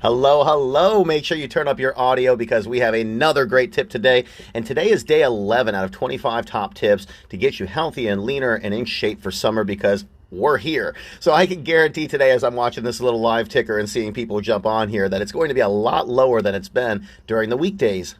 Hello, hello. Make sure you turn up your audio because we have another great tip today. And today is day 11 out of 25 top tips to get you healthy and leaner and in shape for summer because we're here. So I can guarantee today as I'm watching this little live ticker and seeing people jump on here that it's going to be a lot lower than it's been during the weekdays.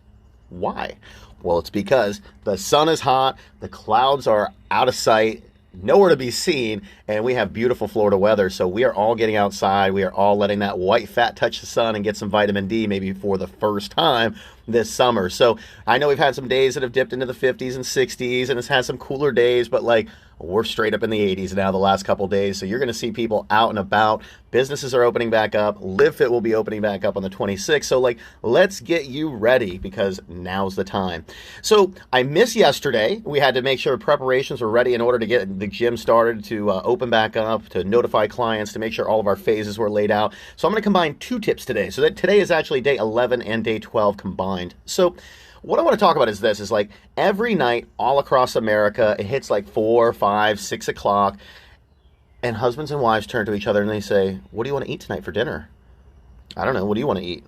Why? Well, it's because the sun is hot, the clouds are out of sight, nowhere to be seen, and we have beautiful Florida weather. So we are all getting outside. We are all letting that white fat touch the sun and get some vitamin D maybe for the first time this summer. So I know we've had some days that have dipped into the 50s and 60s, and it's had some cooler days, but like we're straight up in the 80s now the last couple days. So you're going to see people out and about. Businesses are opening back up. Live Fit will be opening back up on the 26th. So like, let's get you ready because now's the time. So I missed yesterday. We had to make sure preparations were ready in order to get the gym started, to open back up, to notify clients, to make sure all of our phases were laid out. So I'm going to combine two tips today. So that today is actually day 11 and day 12 combined. So what I want to talk about is this, is like every night all across America, it hits like 4, 5, 6 o'clock, and husbands and wives turn to each other and they say, what do you want to eat tonight for dinner? I don't know. What do you want to eat?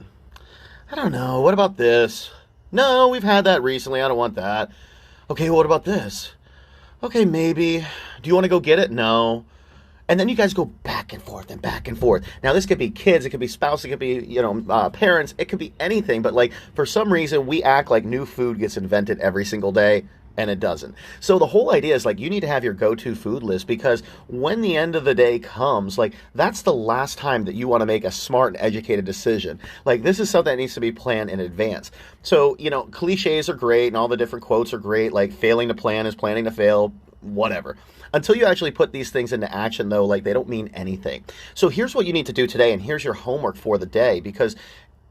I don't know. What about this? No, we've had that recently. I don't want that. Okay, well, what about this? Okay, maybe. Do you want to go get it? No. And then you guys go back and forth and back and forth. Now, this could be kids, it could be spouses, it could be, parents, it could be anything. But like, for some reason, we act like new food gets invented every single day, and it doesn't. So the whole idea is like, you need to have your go-to food list because when the end of the day comes, like that's the last time that you want to make a smart and educated decision. Like this is something that needs to be planned in advance. So, cliches are great and all the different quotes are great. Like failing to plan is planning to fail, whatever. Until you actually put these things into action, though, like they don't mean anything. So here's what you need to do today, and here's your homework for the day, because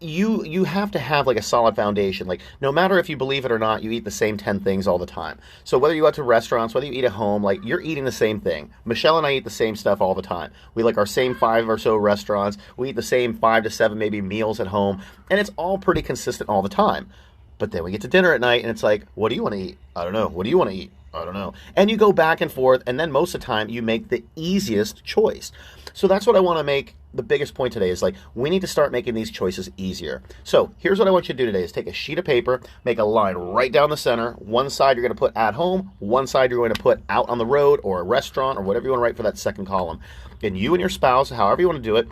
you have to have like a solid foundation. Like no matter if you believe it or not, you eat the same 10 things all the time. So whether you go out to restaurants, whether you eat at home, like you're eating the same thing. Michelle and I eat the same stuff all the time. We like our same 5 or so restaurants. We eat the same 5 to 7 maybe meals at home, and it's all pretty consistent all the time. But then we get to dinner at night and it's like, what do you want to eat? I don't know. What do you want to eat? I don't know. And you go back and forth, and then most of the time you make the easiest choice. So that's what I want to make the biggest point today is like, we need to start making these choices easier. So here's what I want you to do today is take a sheet of paper, make a line right down the center. One side you're going to put at home, one side you're going to put out on the road or a restaurant or whatever you want to write for that second column. And you and your spouse, however you want to do it,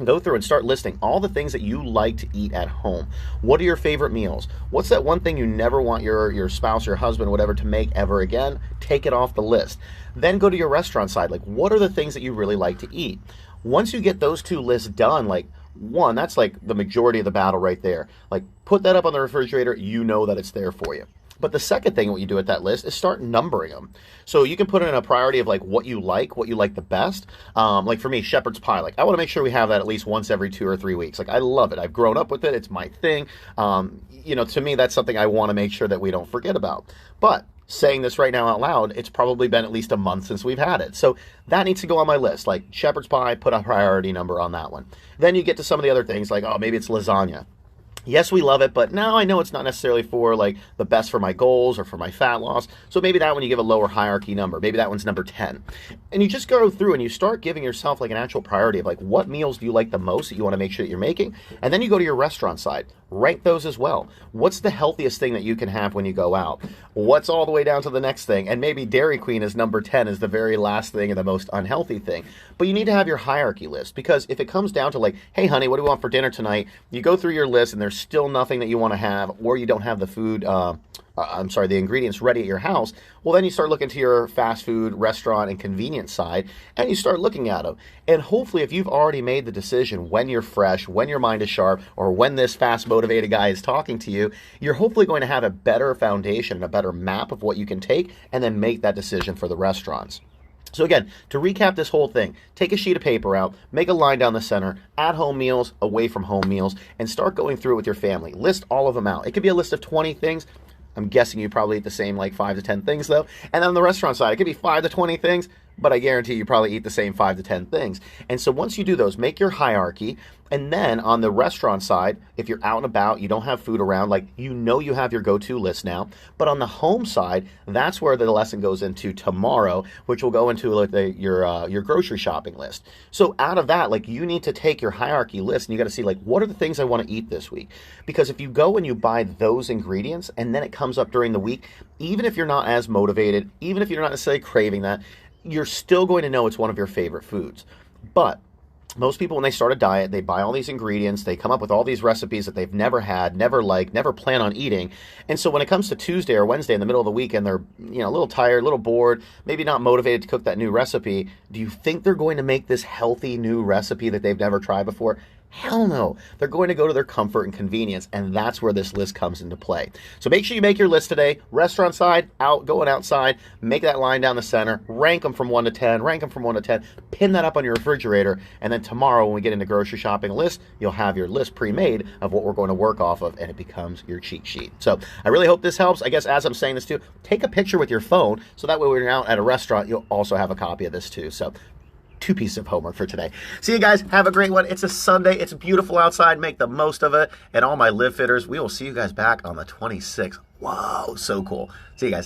go through and start listing all the things that you like to eat at home. What are your favorite meals? What's that one thing you never want your spouse, your husband, whatever, to make ever again? Take it off the list. Then go to your restaurant side. Like, what are the things that you really like to eat? Once you get those two lists done, like, one, that's like the majority of the battle right there. Like, put that up on the refrigerator. You know that it's there for you. But the second thing what you do at that list is start numbering them. So you can put in a priority of like what you like the best. Like for me, shepherd's pie. Like I want to make sure we have that at least once every 2 or 3 weeks. Like I love it. I've grown up with it. It's my thing. To me, that's something I want to make sure that we don't forget about. But saying this right now out loud, it's probably been at least a month since we've had it. So that needs to go on my list. Like shepherd's pie, put a priority number on that one. Then you get to some of the other things like, oh, maybe it's lasagna. Yes, we love it, but now I know it's not necessarily for like the best for my goals or for my fat loss. So maybe that one you give a lower hierarchy number. Maybe that one's number 10. And you just go through and you start giving yourself like an actual priority of like what meals do you like the most that you want to make sure that you're making. And then you go to your restaurant side. Rank those as well. What's the healthiest thing that you can have when you go out? What's all the way down to the next thing? And maybe Dairy Queen is number 10 is the very last thing and the most unhealthy thing. But you need to have your hierarchy list because if it comes down to like, hey honey, what do you want for dinner tonight? You go through your list and there's still nothing that you want to have or you don't have the food, the ingredients ready at your house, well, then you start looking to your fast food, restaurant, and convenience side, and you start looking at them. And hopefully, if you've already made the decision when you're fresh, when your mind is sharp, or when this fast motivated guy is talking to you, you're hopefully going to have a better foundation, a better map of what you can take, and then make that decision for the restaurants. So again, to recap this whole thing, take a sheet of paper out, make a line down the center, at-home meals, away-from-home meals, and start going through it with your family. List all of them out. It could be a list of 20 things. I'm guessing you probably eat the same like 5 to 10 things though. And then on the restaurant side, it could be 5 to 20 things. but I guarantee you probably eat the same 5 to 10 things. And so once you do those, make your hierarchy. And then on the restaurant side, if you're out and about, you don't have food around, like you have your go-to list now. But on the home side, that's where the lesson goes into tomorrow, which will go into like your grocery shopping list. So out of that, like you need to take your hierarchy list and you got to see like what are the things I want to eat this week? Because if you go and you buy those ingredients and then it comes up during the week, even if you're not as motivated, even if you're not necessarily craving that, you're still going to know it's one of your favorite foods. But most people, when they start a diet, they buy all these ingredients, they come up with all these recipes that they've never had, never liked, never plan on eating. And so when it comes to Tuesday or Wednesday in the middle of the week and they're, a little tired, a little bored, maybe not motivated to cook that new recipe, do you think they're going to make this healthy new recipe that they've never tried before? Hell no. They're going to go to their comfort and convenience, and that's where this list comes into play. So make sure you make your list today. Restaurant side, going outside, make that line down the center, rank them from 1 to 10, rank them from 1 to 10, pin that up on your refrigerator, and then tomorrow when we get into grocery shopping list, you'll have your list pre-made of what we're going to work off of, and it becomes your cheat sheet. So I really hope this helps. I guess as I'm saying this too, take a picture with your phone, so that way when you're out at a restaurant, you'll also have a copy of this too. So 2 pieces of homework for today. See you guys. Have a great one. It's a Sunday. It's beautiful outside. Make the most of it. And all my Live Fitters, we will see you guys back on the 26th. Whoa, so cool. See you guys.